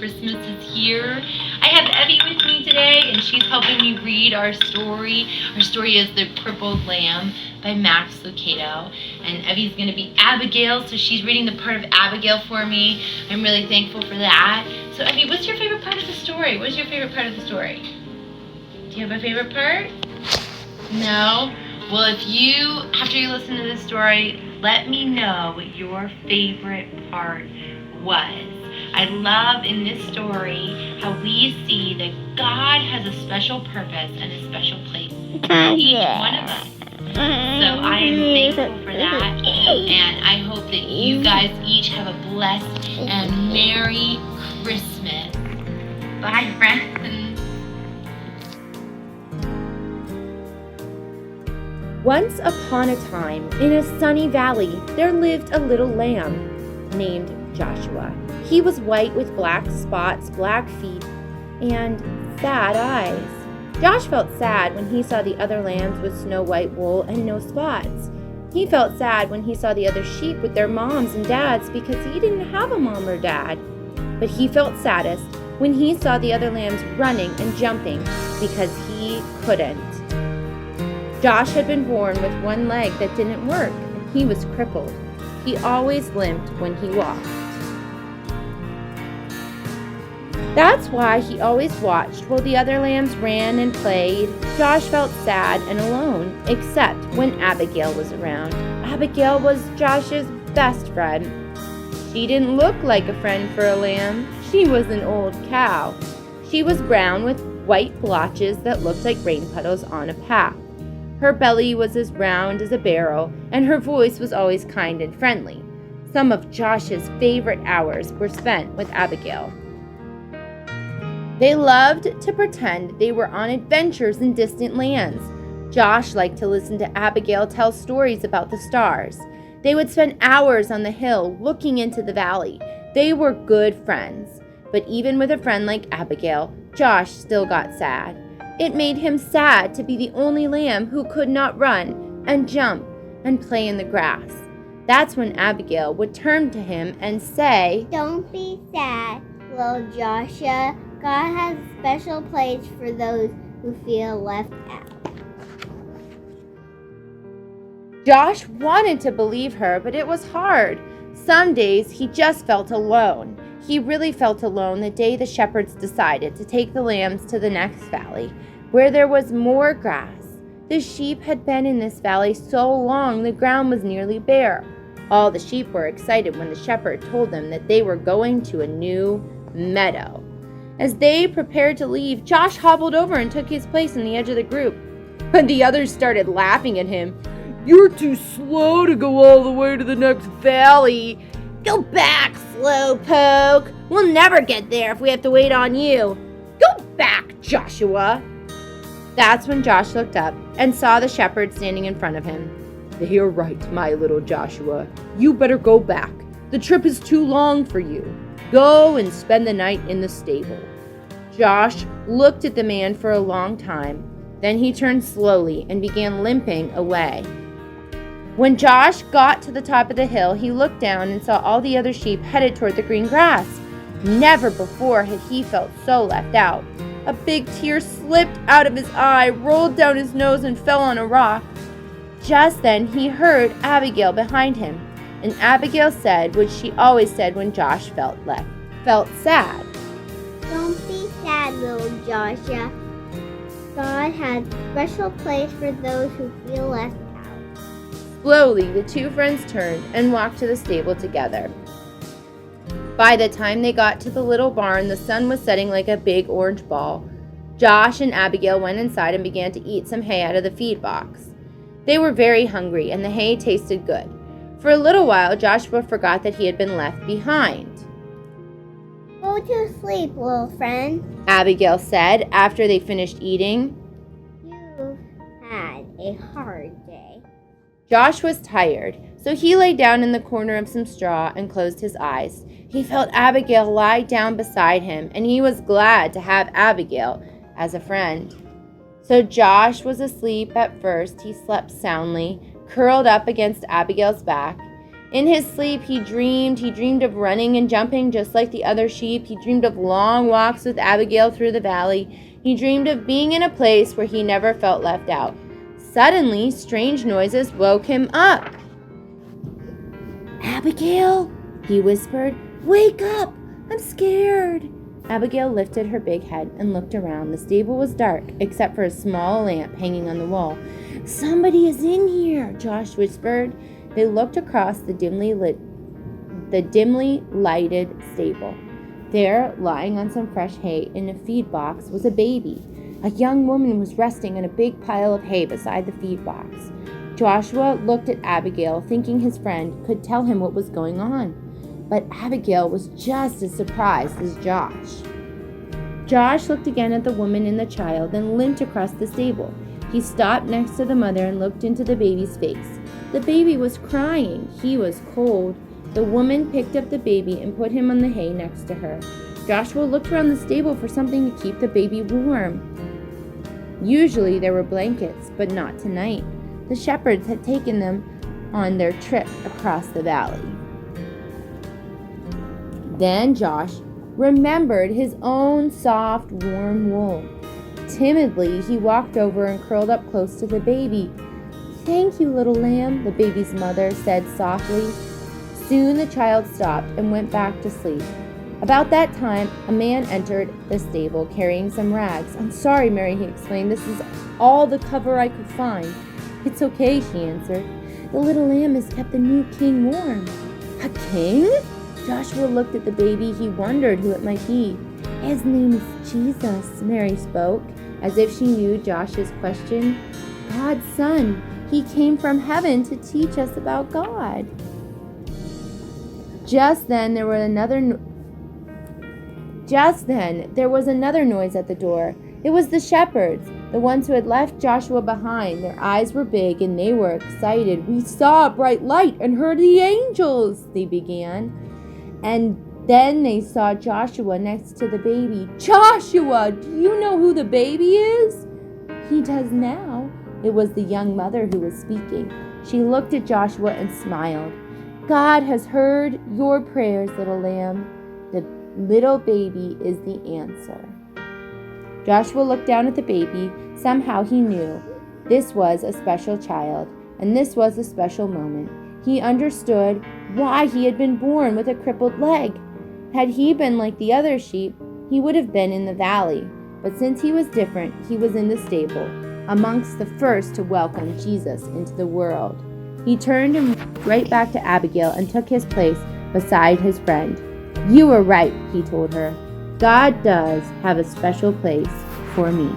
Christmas is here. I have Evie with me today, and she's helping me read our story. Our story is The Crippled Lamb by Max Lucado. And Evie's going to be Abigail, so she's reading the part of Abigail for me. I'm really thankful for that. So Evie, what's your favorite part of the story? What is your favorite part of the story? Do you have a favorite part? No? Well, if you, after you listen to this story, let me know what your favorite part was. I love in this story how we see that God has a special purpose and a special place for each one of us. So I am thankful for that, and I hope that you guys each have a blessed and Merry Christmas. Bye, friends. Once upon a time, in a sunny valley, there lived a little lamb named Joshua. He was white with black spots, black feet, and sad eyes. Josh felt sad when he saw the other lambs with snow-white wool and no spots. He felt sad when he saw the other sheep with their moms and dads because he didn't have a mom or dad. But he felt saddest when he saw the other lambs running and jumping because he couldn't. Josh had been born with one leg that didn't work, and he was crippled. He always limped when he walked. That's why he always watched while the other lambs ran and played. Josh felt sad and alone, except when Abigail was around. Abigail was Josh's best friend. She didn't look like a friend for a lamb. She was an old cow. She was brown with white blotches that looked like rain puddles on a path. Her belly was as round as a barrel, and her voice was always kind and friendly. Some of Josh's favorite hours were spent with Abigail. They loved to pretend they were on adventures in distant lands. Josh liked to listen to Abigail tell stories about the stars. They would spend hours on the hill looking into the valley. They were good friends. But even with a friend like Abigail, Josh still got sad. It made him sad to be the only lamb who could not run and jump and play in the grass. That's when Abigail would turn to him and say, "Don't be sad, little Joshua. God has a special place for those who feel left out." Josh wanted to believe her, but it was hard. Some days he just felt alone. He really felt alone the day the shepherds decided to take the lambs to the next valley, where there was more grass. The sheep had been in this valley so long the ground was nearly bare. All the sheep were excited when the shepherd told them that they were going to a new meadow. As they prepared to leave, Josh hobbled over and took his place on the edge of the group. But the others started laughing at him. "You're too slow to go all the way to the next valley." "Go back, slowpoke. We'll never get there if we have to wait on you." "Go back, Joshua." That's when Josh looked up and saw the shepherd standing in front of him. "You're right, my little Joshua. You better go back. The trip is too long for you. Go and spend the night in the stable." Josh looked at the man for a long time. Then he turned slowly and began limping away. When Josh got to the top of the hill, he looked down and saw all the other sheep headed toward the green grass. Never before had he felt so left out. A big tear slipped out of his eye, rolled down his nose, and fell on a rock. Just then he heard Abigail behind him, and Abigail said what she always said when Josh felt sad. "Don't be sad, little Joshua. God has a special place for those who feel left out." Slowly, the two friends turned and walked to the stable together. By the time they got to the little barn, the sun was setting like a big orange ball. Josh and Abigail went inside and began to eat some hay out of the feed box. They were very hungry, and the hay tasted good. For a little while, Joshua forgot that he had been left behind. "Go to sleep, little friend. Abigail said after they finished eating. You've had a hard day." Josh was tired, so he lay down in the corner of some straw and closed his eyes. He felt Abigail lie down beside him, and he was glad to have Abigail as a friend. So Josh was asleep at first. He slept soundly, curled up against Abigail's back. In his sleep, he dreamed of running and jumping just like the other sheep. He dreamed of long walks with Abigail through the valley. He dreamed of being in a place where he never felt left out. Suddenly, strange noises woke him up. "Abigail," he whispered, "wake up! I'm scared." Abigail lifted her big head and looked around. The stable was dark, except for a small lamp hanging on the wall. "Somebody is in here," Josh whispered. They looked across the dimly lighted stable. There, lying on some fresh hay in a feed box, was a baby. A young woman was resting on a big pile of hay beside the feed box. Joshua looked at Abigail, thinking his friend could tell him what was going on. But Abigail was just as surprised as Josh. Josh looked again at the woman and the child, then limped across the stable. He stopped next to the mother and looked into the baby's face. The baby was crying. He was cold. The woman picked up the baby and put him on the hay next to her. Joshua looked around the stable for something to keep the baby warm. Usually there were blankets, but not tonight. The shepherds had taken them on their trip across the valley. Then Josh remembered his own soft, warm wool. Timidly, he walked over and curled up close to the baby. "Thank you, little lamb," the baby's mother said softly. Soon the child stopped and went back to sleep. About that time, a man entered the stable carrying some rags. "I'm sorry, Mary," he explained. "This is all the cover I could find." "It's okay," she answered. "The little lamb has kept the new king warm." "A king?" Joshua looked at the baby. He wondered who it might be. "His name is Jesus," Mary spoke, as if she knew Josh's question. "God's son. He came from heaven to teach us about God." Just then, there was another noise at the door. It was the shepherds, the ones who had left Joshua behind. Their eyes were big and they were excited. "We saw a bright light and heard the angels," they began. And then they saw Joshua next to the baby. "Joshua, do you know who the baby is?" "He does now." It was the young mother who was speaking. She looked at Joshua and smiled. "God has heard your prayers, little lamb. The little baby is the answer." Joshua looked down at the baby. Somehow he knew this was a special child, and this was a special moment. He understood why he had been born with a crippled leg. Had he been like the other sheep, he would have been in the valley. But since he was different, he was in the stable, amongst the first to welcome Jesus into the world. He turned and right back to Abigail and took his place beside his friend. "You were right," he told her. "God does have a special place for me."